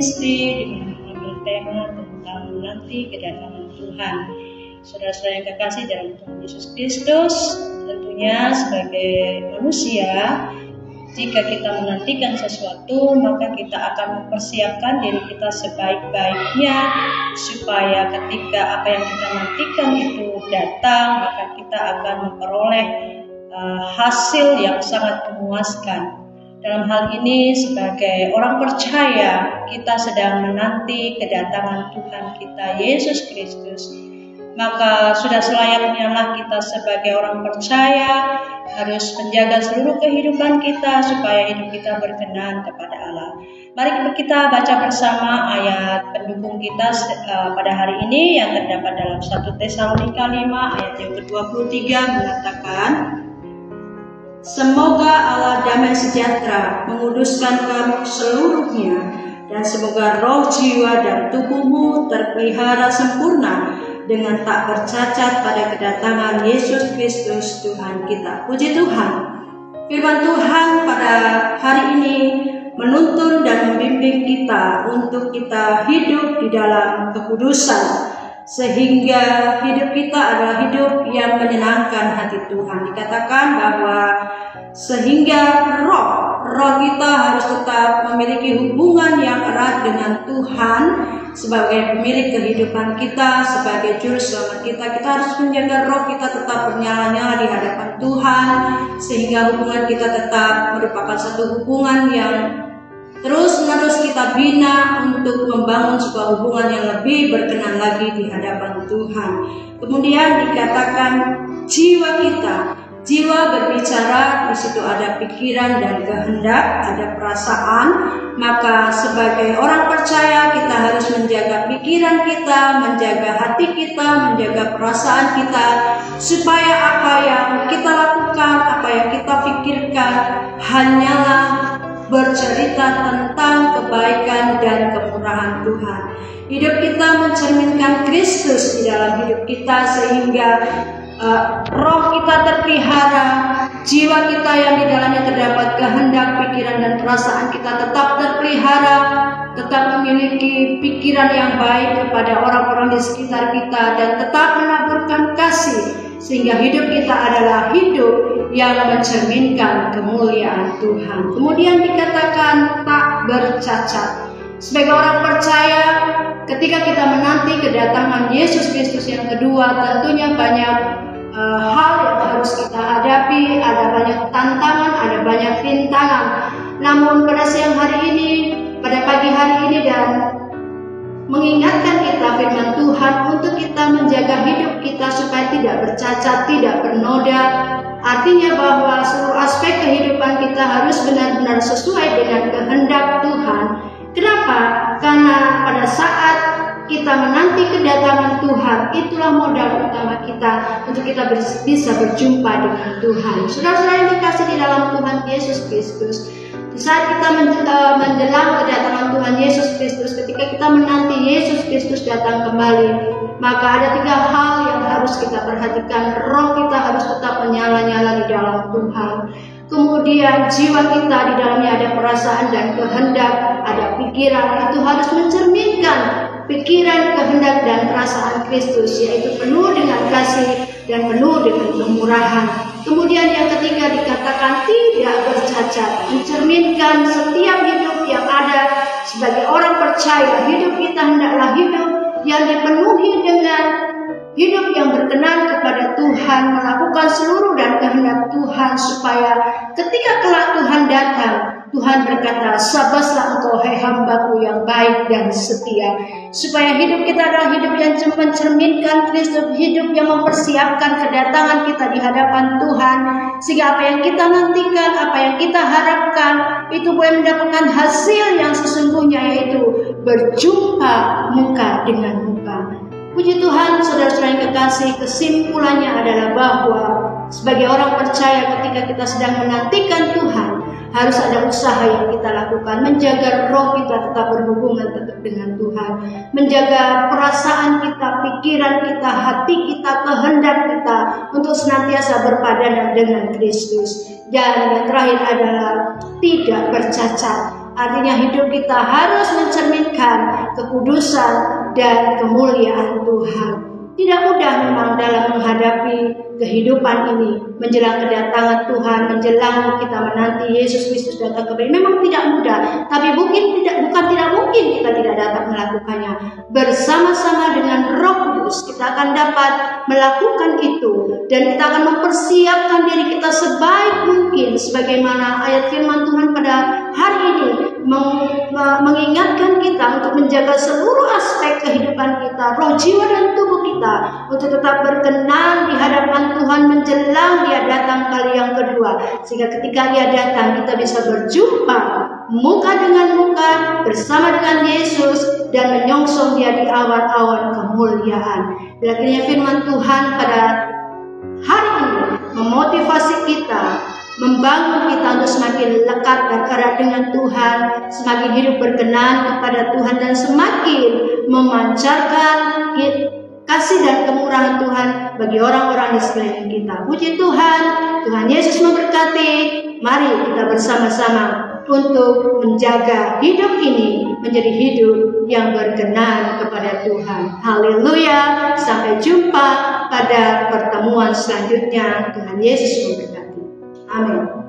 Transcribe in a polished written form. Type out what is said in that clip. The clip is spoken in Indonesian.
ministry dengan mengambil tema tentang menanti kedatangan Tuhan. Saudara-saudara yang kekasih dalam Tuhan Yesus Kristus, tentunya sebagai manusia, jika kita menantikan sesuatu, maka kita akan mempersiapkan diri kita sebaik-baiknya supaya ketika apa yang kita nantikan itu datang, maka kita akan memperoleh hasil yang sangat memuaskan. Dalam hal ini sebagai orang percaya, kita sedang menanti kedatangan Tuhan kita Yesus Kristus. Maka sudah selayaknya lah kita sebagai orang percaya harus menjaga seluruh kehidupan kita supaya hidup kita berkenan kepada Allah. Mari kita baca bersama ayat pendukung kita pada hari ini yang terdapat dalam 1 Tesalonika 5 ayat yang ke-23 mengatakan, semoga Allah damai sejahtera menguduskan kamu seluruhnya, dan semoga roh, jiwa, dan tubuhmu terpelihara sempurna dengan tak bercacat pada kedatangan Yesus Kristus Tuhan kita. Puji Tuhan, firman Tuhan pada hari ini menuntun dan membimbing kita untuk kita hidup di dalam kekudusan, sehingga hidup kita adalah hidup yang menyenangkan hati Tuhan. Dikatakan bahwa sehingga roh kita harus tetap memiliki hubungan yang erat dengan Tuhan sebagai pemilik kehidupan kita, sebagai juru selamat kita. Kita harus menjaga roh kita tetap bernyala-nyala di hadapan Tuhan, sehingga hubungan kita tetap merupakan satu hubungan yang terus-menerus kita bina untuk membangun sebuah hubungan yang lebih berkenan lagi di hadapan Tuhan. Kemudian dikatakan jiwa kita. Jiwa berbicara, di situ ada pikiran dan kehendak, ada perasaan. Maka sebagai orang percaya kita harus menjaga pikiran kita, menjaga hati kita, menjaga perasaan kita, supaya apa yang kita lakukan, apa yang kita pikirkan hanyalah bercerita tentang kebaikan dan kemurahan Tuhan. Hidup kita mencerminkan Kristus di dalam hidup kita, sehingga roh kita terpelihara, jiwa kita yang di dalamnya terdapat kehendak, pikiran, dan perasaan kita tetap terpelihara, tetap memiliki pikiran yang baik kepada orang-orang di sekitar kita, dan tetap menaburkan kasih, sehingga hidup kita adalah hidup yang mencerminkan kemuliaan Tuhan. Kemudian dikatakan tak bercacat. Sebagai orang percaya, ketika kita menanti kedatangan Yesus Kristus yang kedua, tentunya banyak hal yang harus kita hadapi, ada banyak tantangan, ada banyak rintangan. Namun pada siang hari ini, pada pagi hari ini, dan mengingatkan kita firman Tuhan untuk kita menjaga hidup kita supaya tidak bercacat, tidak bernoda. Artinya bahwa seluruh aspek kehidupan kita harus benar-benar sesuai dengan kehendak Tuhan. Kenapa? Karena pada saat kita menanti kedatangan Tuhan, itulah modal utama kita untuk kita bisa berjumpa dengan Tuhan. Saudara-saudara yang dikasih di dalam Tuhan Yesus Kristus, di saat kita menjelang kedatangan Tuhan Yesus Kristus, ketika kita menanti Yesus Kristus datang kembali, maka ada 3 hal yang harus kita perhatikan. Roh kita harus tetap menyala-nyala di dalam Tuhan. Kemudian jiwa kita di dalamnya ada perasaan dan kehendak, ada pikiran, itu harus mencerminkan pikiran, kehendak, dan perasaan Kristus, yaitu penuh dengan kasih dan penuh dengan kemurahan. Kemudian yang ketiga dikatakan tidak bercacat, mencerminkan setiap hidup yang ada sebagai orang percaya. Hidup kita hendaklah hidup yang dipenuhi dengan hidup yang berkenan kepada Tuhan, melakukan seluruh dan kehendak Tuhan, supaya ketika kelak Tuhan datang, Tuhan berkata, sabaslah engkau hai hambaku yang baik dan setia. Supaya hidup kita adalah hidup yang mencerminkan Kristus, hidup yang mempersiapkan kedatangan kita di hadapan Tuhan, sehingga apa yang kita nantikan, apa yang kita harapkan, itu boleh mendapatkan hasil yang sesungguhnya, yaitu berjumpa muka dengan muka. Puji Tuhan, saudara-saudara yang kekasih, kesimpulannya adalah bahwa sebagai orang percaya, ketika kita sedang menantikan Tuhan, harus ada usaha yang kita lakukan, menjaga roh kita tetap berhubungan tetap dengan Tuhan, menjaga perasaan kita, pikiran kita, hati kita, kehendak kita untuk senantiasa berpadanan dengan Kristus. Dan yang terakhir adalah tidak bercacat. Artinya hidup kita harus mencerminkan kekudusan dan kemuliaan Tuhan. Tidak mudah memang dalam menghadapi kehidupan ini, menjelang kedatangan Tuhan, menjelang kita menanti Yesus Kristus datang kembali. Memang tidak mudah, tapi bukan tidak mungkin kita tidak dapat melakukannya. Bersama-sama dengan Roh Kudus kita akan dapat melakukan itu, dan kita akan mempersiapkan diri kita sebaik mungkin, sebagaimana ayat firman Tuhan pada hari ini mengingatkan kita untuk menjaga seluruh aspek kehidupan kita, roh, jiwa, dan tubuh kita, untuk tetap berkenan di hadapan Tuhan menjelang Dia datang kali yang kedua, sehingga ketika Dia datang kita bisa berjumpa muka dengan muka bersama dengan Yesus dan menyongsong Dia di awan-awan kemuliaan. Bila kiranya firman Tuhan pada hari ini memotivasi kita, membangun kita untuk semakin lekat dan erat dengan Tuhan, semakin hidup berkenan kepada Tuhan, dan semakin memancarkan kasih dan kemurahan Tuhan bagi orang-orang di sekeliling kita. Puji Tuhan, Tuhan Yesus memberkati. Mari kita bersama-sama untuk menjaga hidup ini menjadi hidup yang berkenan kepada Tuhan. Haleluya. Sampai jumpa pada pertemuan selanjutnya. Tuhan Yesus memberkati. Amin.